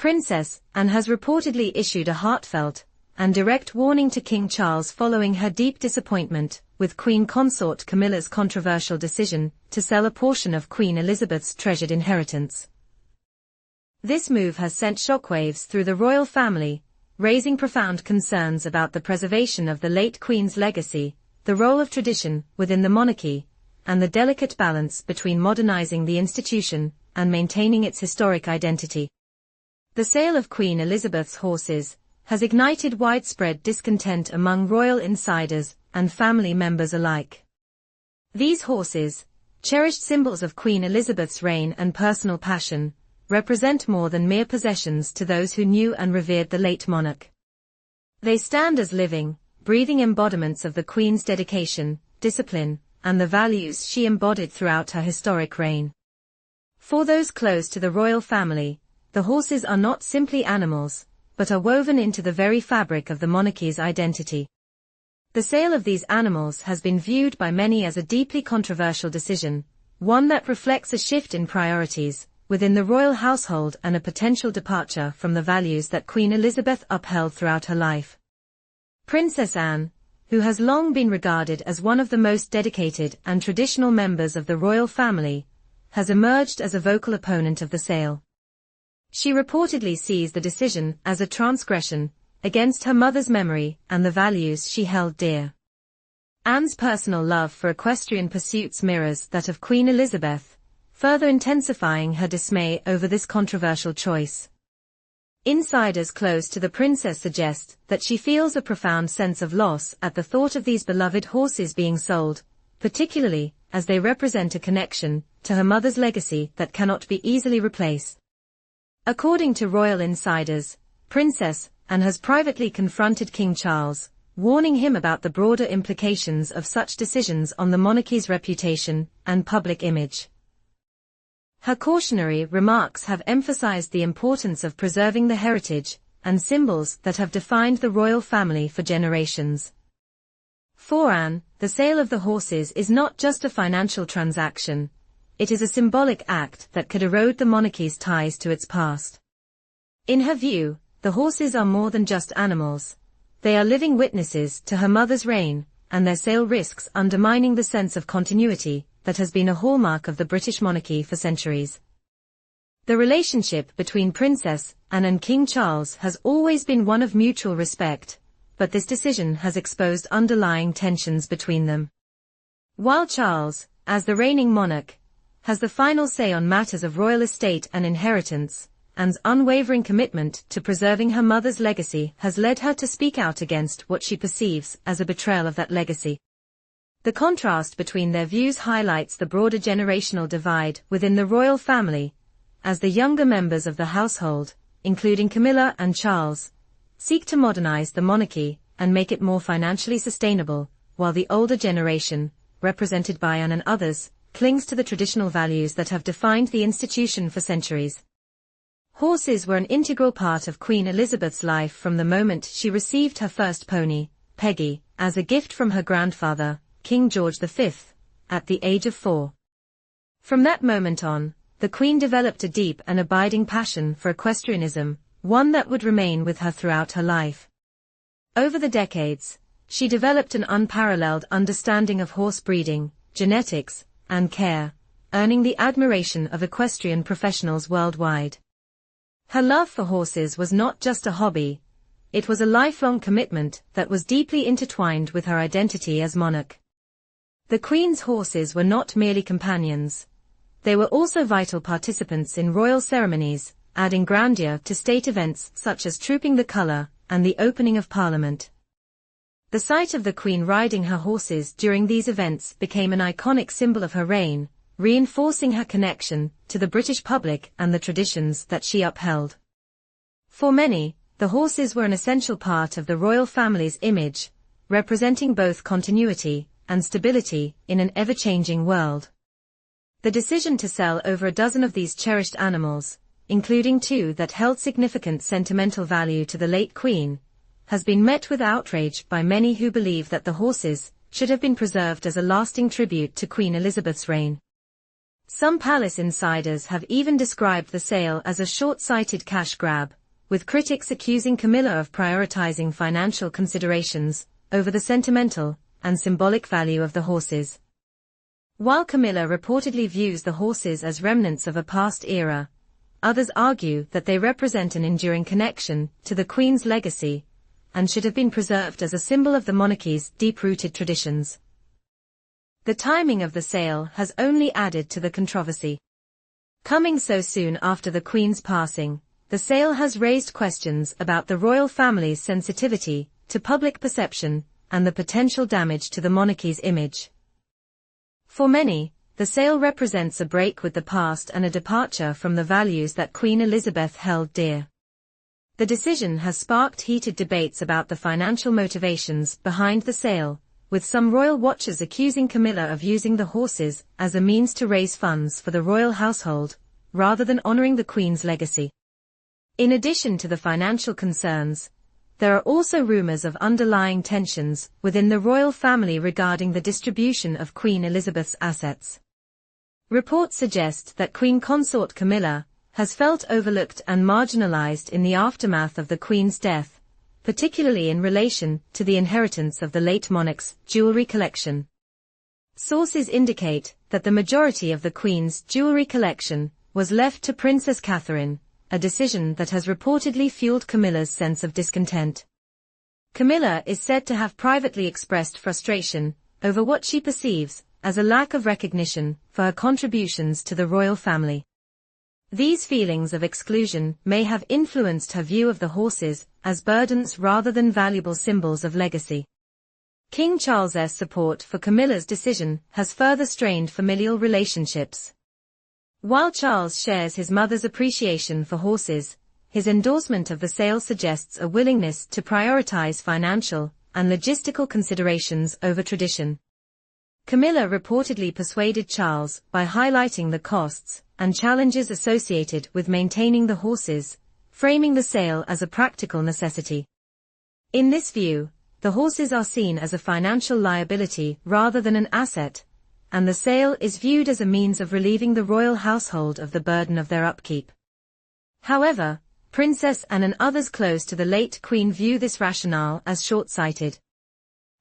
Princess Anne has reportedly issued a heartfelt and direct warning to King Charles following her deep disappointment with Queen Consort Camilla's controversial decision to sell a portion of Queen Elizabeth's treasured inheritance. This move has sent shockwaves through the royal family, raising profound concerns about the preservation of the late Queen's legacy, the role of tradition within the monarchy, and the delicate balance between modernizing the institution and maintaining its historic identity. The sale of Queen Elizabeth's horses has ignited widespread discontent among royal insiders and family members alike. These horses, cherished symbols of Queen Elizabeth's reign and personal passion, represent more than mere possessions to those who knew and revered the late monarch. They stand as living, breathing embodiments of the Queen's dedication, discipline, and the values she embodied throughout her historic reign. For those close to the royal family, the horses are not simply animals, but are woven into the very fabric of the monarchy's identity. The sale of these animals has been viewed by many as a deeply controversial decision, one that reflects a shift in priorities within the royal household and a potential departure from the values that Queen Elizabeth upheld throughout her life. Princess Anne, who has long been regarded as one of the most dedicated and traditional members of the royal family, has emerged as a vocal opponent of the sale. She reportedly sees the decision as a transgression against her mother's memory and the values she held dear. Anne's personal love for equestrian pursuits mirrors that of Queen Elizabeth, further intensifying her dismay over this controversial choice. Insiders close to the princess suggest that she feels a profound sense of loss at the thought of these beloved horses being sold, particularly as they represent a connection to her mother's legacy that cannot be easily replaced. According to royal insiders, Princess Anne has privately confronted King Charles, warning him about the broader implications of such decisions on the monarchy's reputation and public image. Her cautionary remarks have emphasized the importance of preserving the heritage and symbols that have defined the royal family for generations. For Anne, the sale of the horses is not just a financial transaction, it is a symbolic act that could erode the monarchy's ties to its past. In her view, the horses are more than just animals. They are living witnesses to her mother's reign, and their sale risks undermining the sense of continuity that has been a hallmark of the British monarchy for centuries. The relationship between Princess Anne and King Charles has always been one of mutual respect, but this decision has exposed underlying tensions between them. While Charles, as the reigning monarch, has the final say on matters of royal estate and inheritance, Anne's unwavering commitment to preserving her mother's legacy has led her to speak out against what she perceives as a betrayal of that legacy. The contrast between their views highlights the broader generational divide within the royal family, as the younger members of the household, including Camilla and Charles, seek to modernize the monarchy and make it more financially sustainable, while the older generation, represented by Anne and others, clings to the traditional values that have defined the institution for centuries. Horses were an integral part of Queen Elizabeth's life from the moment she received her first pony, Peggy, as a gift from her grandfather, King George V, at the age of 4. From that moment on, the Queen developed a deep and abiding passion for equestrianism, one that would remain with her throughout her life. Over the decades, she developed an unparalleled understanding of horse breeding, genetics, and care, earning the admiration of equestrian professionals worldwide. Her love for horses was not just a hobby, it was a lifelong commitment that was deeply intertwined with her identity as monarch. The Queen's horses were not merely companions. They were also vital participants in royal ceremonies, adding grandeur to state events such as Trooping the Colour and the opening of Parliament. The sight of the Queen riding her horses during these events became an iconic symbol of her reign, reinforcing her connection to the British public and the traditions that she upheld. For many, the horses were an essential part of the royal family's image, representing both continuity and stability in an ever-changing world. The decision to sell over a dozen of these cherished animals, including 2 that held significant sentimental value to the late Queen, has been met with outrage by many who believe that the horses should have been preserved as a lasting tribute to Queen Elizabeth's reign. Some palace insiders have even described the sale as a short-sighted cash grab, with critics accusing Camilla of prioritizing financial considerations over the sentimental and symbolic value of the horses. While Camilla reportedly views the horses as remnants of a past era, others argue that they represent an enduring connection to the Queen's legacy and should have been preserved as a symbol of the monarchy's deep-rooted traditions. The timing of the sale has only added to the controversy. Coming so soon after the Queen's passing, the sale has raised questions about the royal family's sensitivity to public perception and the potential damage to the monarchy's image. For many, the sale represents a break with the past and a departure from the values that Queen Elizabeth held dear. The decision has sparked heated debates about the financial motivations behind the sale, with some royal watchers accusing Camilla of using the horses as a means to raise funds for the royal household, rather than honoring the Queen's legacy. In addition to the financial concerns, there are also rumors of underlying tensions within the royal family regarding the distribution of Queen Elizabeth's assets. Reports suggest that Queen Consort Camilla has felt overlooked and marginalized in the aftermath of the Queen's death, particularly in relation to the inheritance of the late monarch's jewelry collection. Sources indicate that the majority of the Queen's jewelry collection was left to Princess Catherine, a decision that has reportedly fueled Camilla's sense of discontent. Camilla is said to have privately expressed frustration over what she perceives as a lack of recognition for her contributions to the royal family. These feelings of exclusion may have influenced her view of the horses as burdens rather than valuable symbols of legacy. King Charles's support for Camilla's decision has further strained familial relationships. While Charles shares his mother's appreciation for horses, his endorsement of the sale suggests a willingness to prioritize financial and logistical considerations over tradition. Camilla reportedly persuaded Charles by highlighting the costs and challenges associated with maintaining the horses, framing the sale as a practical necessity. In this view, the horses are seen as a financial liability rather than an asset, and the sale is viewed as a means of relieving the royal household of the burden of their upkeep. However, Princess Anne and others close to the late Queen view this rationale as short-sighted.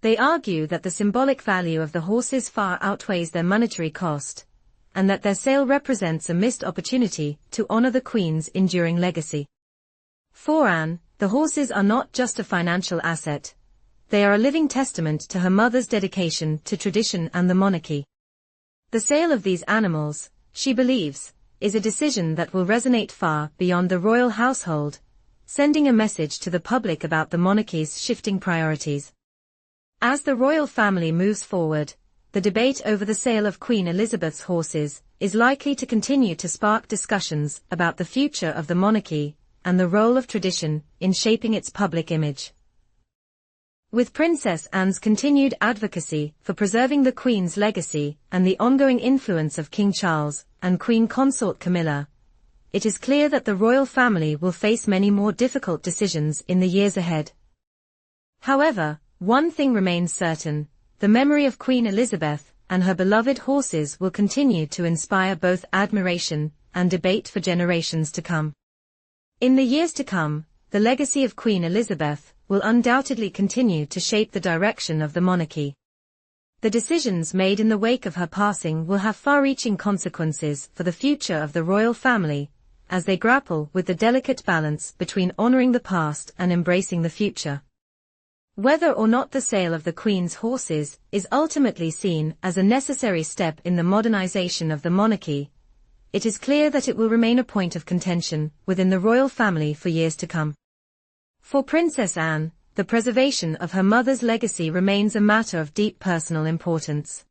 They argue that the symbolic value of the horses far outweighs their monetary cost, and that their sale represents a missed opportunity to honor the Queen's enduring legacy. For Anne, the horses are not just a financial asset, they are a living testament to her mother's dedication to tradition and the monarchy. The sale of these animals, she believes, is a decision that will resonate far beyond the royal household, sending a message to the public about the monarchy's shifting priorities. As the royal family moves forward, the debate over the sale of Queen Elizabeth's horses is likely to continue to spark discussions about the future of the monarchy and the role of tradition in shaping its public image. With Princess Anne's continued advocacy for preserving the Queen's legacy and the ongoing influence of King Charles and Queen Consort Camilla, it is clear that the royal family will face many more difficult decisions in the years ahead. However, one thing remains certain: the memory of Queen Elizabeth and her beloved horses will continue to inspire both admiration and debate for generations to come. In the years to come, the legacy of Queen Elizabeth will undoubtedly continue to shape the direction of the monarchy. The decisions made in the wake of her passing will have far-reaching consequences for the future of the royal family, as they grapple with the delicate balance between honoring the past and embracing the future. Whether or not the sale of the Queen's horses is ultimately seen as a necessary step in the modernization of the monarchy, it is clear that it will remain a point of contention within the royal family for years to come. For Princess Anne, the preservation of her mother's legacy remains a matter of deep personal importance.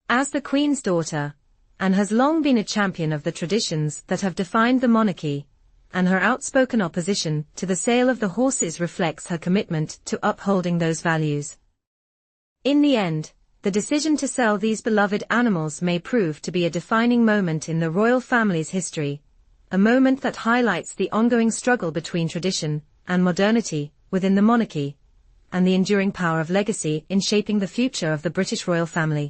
As the Queen's daughter, Anne has long been a champion of the traditions that have defined the monarchy, and her outspoken opposition to the sale of the horses reflects her commitment to upholding those values. In the end, the decision to sell these beloved animals may prove to be a defining moment in the royal family's history, a moment that highlights the ongoing struggle between tradition and modernity within the monarchy, and the enduring power of legacy in shaping the future of the British royal family.